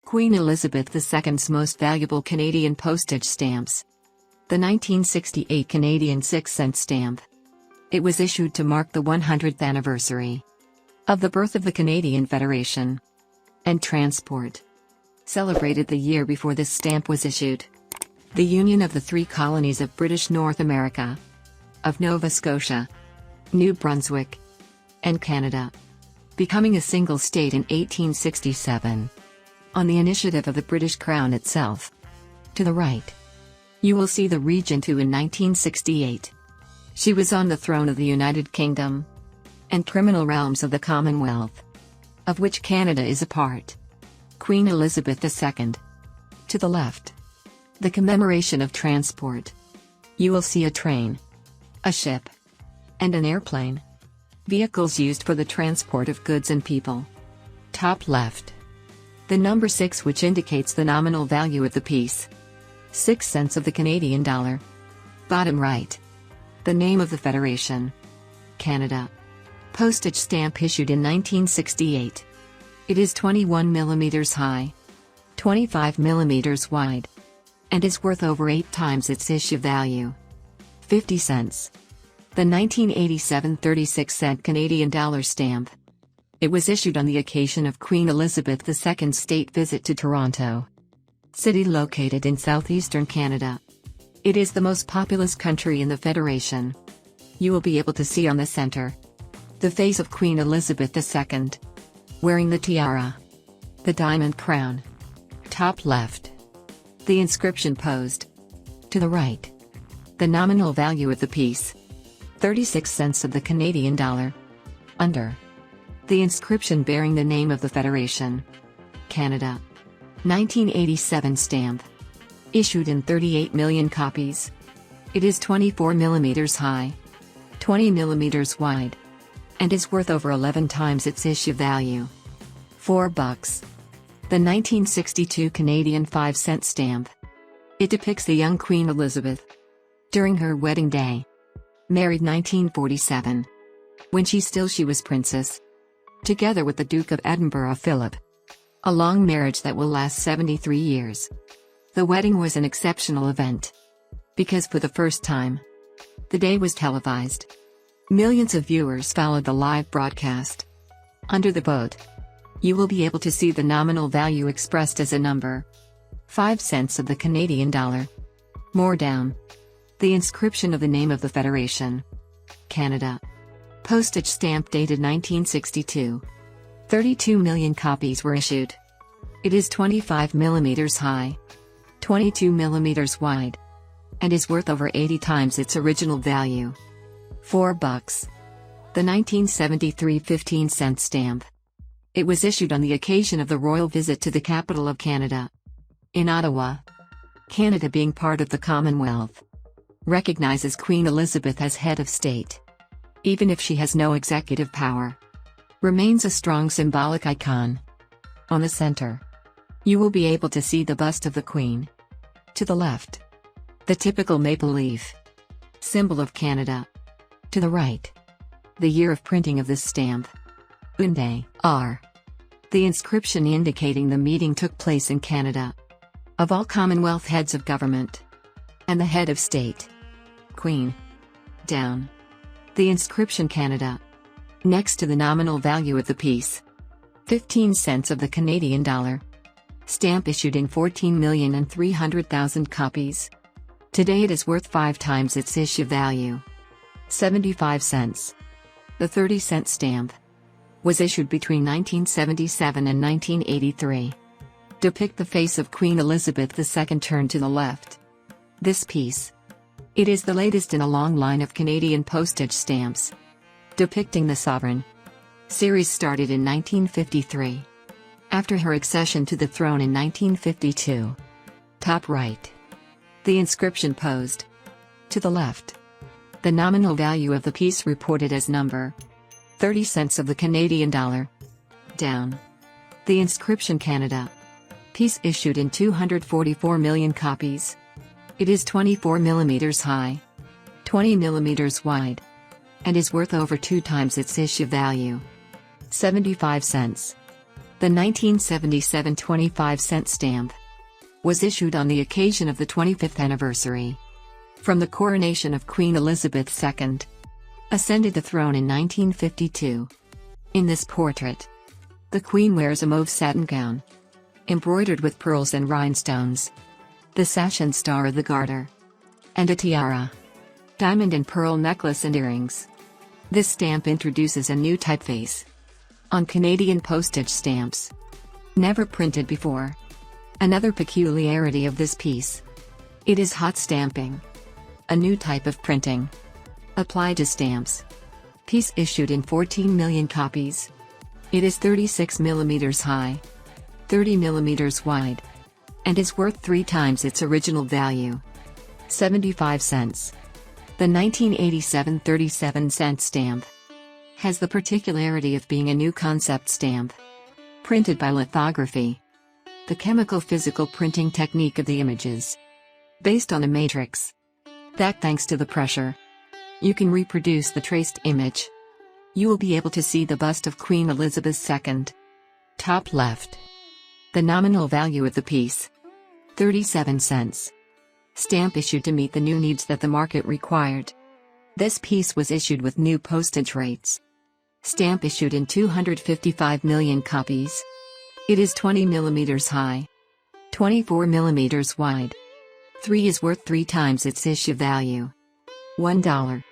Queen Elizabeth II's most valuable Canadian postage stamps. The 1968 Canadian 6-cent stamp. It was issued to mark the 100th anniversary of the birth of the Canadian Federation and Transport. Celebrated the year before this stamp was issued. The union of the three colonies of British North America, of Nova Scotia, New Brunswick, and Canada, becoming a single state in 1867. On the initiative of the British Crown itself. To the right, you will see the Regent who in 1968. She was on the throne of the United Kingdom and criminal realms of the Commonwealth, of which Canada is a part. Queen Elizabeth II. To the left, the commemoration of transport. You will see a train, a ship, and an airplane. Vehicles used for the transport of goods and people. Top left, the number 6, which indicates the nominal value of the piece. 6 cents of the Canadian dollar. Bottom right, the name of the Federation. Canada. Postage stamp issued in 1968. It is 21 millimeters high, 25 millimeters wide, and is worth over 8 times its issue value. 50 cents. The 1987 36-cent Canadian dollar stamp. It was issued on the occasion of Queen Elizabeth II's state visit to Toronto, city located in southeastern Canada. It is the most populous country in the Federation. You will be able to see on the center the face of Queen Elizabeth II, wearing the tiara, the diamond crown. Top left, the inscription posed. To the right, the nominal value of the piece. 36 cents of the Canadian dollar. Under, the inscription bearing the name of the Federation. Canada. 1987 stamp. Issued in 38 million copies. It is 24 millimeters high, 20 millimeters wide, and is worth over 11 times its issue value. $4. The 1962 Canadian 5-cent stamp. It depicts the young Queen Elizabeth during her wedding day. Married 1947. When she was princess. Together with the Duke of Edinburgh Philip. A long marriage that will last 73 years. The wedding was an exceptional event. Because for the first time, the day was televised. Millions of viewers followed the live broadcast. Under the boat, you will be able to see the nominal value expressed as a number. 5 cents of the Canadian dollar. More down, the inscription of the name of the Federation. Canada. Postage stamp dated 1962. 32 million copies were issued. It is 25 millimeters high, 22 millimeters wide, and is worth over 80 times its original value. $4. The 1973 15-cent stamp. It was issued on the occasion of the royal visit to the capital of Canada, in Ottawa. Canada, being part of the Commonwealth, recognizes Queen Elizabeth as head of state. Even if she has no executive power, remains a strong symbolic icon. On the center, you will be able to see the bust of the Queen. To the left, the typical maple leaf, symbol of Canada. To the right, the year of printing of this stamp. Unde R. The inscription indicating the meeting took place in Canada. Of all Commonwealth heads of government, and the head of state. Queen. Down, the inscription Canada. Next to the nominal value of the piece. 15 cents of the Canadian dollar. Stamp issued in 14,300,000 copies. Today it is worth 5 times its issue value. 75 cents. The 30-cent stamp was issued between 1977 and 1983. Depict the face of Queen Elizabeth II turned to the left. This piece. It is the latest in a long line of Canadian postage stamps depicting the sovereign. Series started in 1953. After her accession to the throne in 1952. Top right, the inscription posed. To the left, the nominal value of the piece reported as number. 30 cents of the Canadian dollar. Down, the inscription Canada. Piece issued in 244 million copies. It is 24 millimeters high, 20 millimeters wide, and is worth over 2 times its issue value. 75 cents. The 1977 25-cent stamp was issued on the occasion of the 25th anniversary from the coronation of Queen Elizabeth II, ascended the throne in 1952. In this portrait, the Queen wears a mauve satin gown, embroidered with pearls and rhinestones, the sash and star of the garter, and a tiara, diamond and pearl necklace and earrings. This stamp introduces a new typeface on Canadian postage stamps, never printed before. Another peculiarity of this piece: it is hot stamping, a new type of printing applied to stamps. Piece issued in 14 million copies. It is 36 mm high, 30 mm wide, and is worth 3 times its original value, 75 cents. The 1987 37-cent stamp has the particularity of being a new concept stamp, printed by lithography, the chemical physical printing technique of the images, based on a matrix that, thanks to the pressure, you can reproduce the traced image. You will be able to see the bust of Queen Elizabeth II. Top left. The nominal value of the piece: 37 cents. Stamp issued to meet the new needs that the market required. This piece was issued with new postage rates. Stamp issued in 255 million copies. It is 20 mm high, 24 mm wide. 3 is worth 3 times its issue value, $1.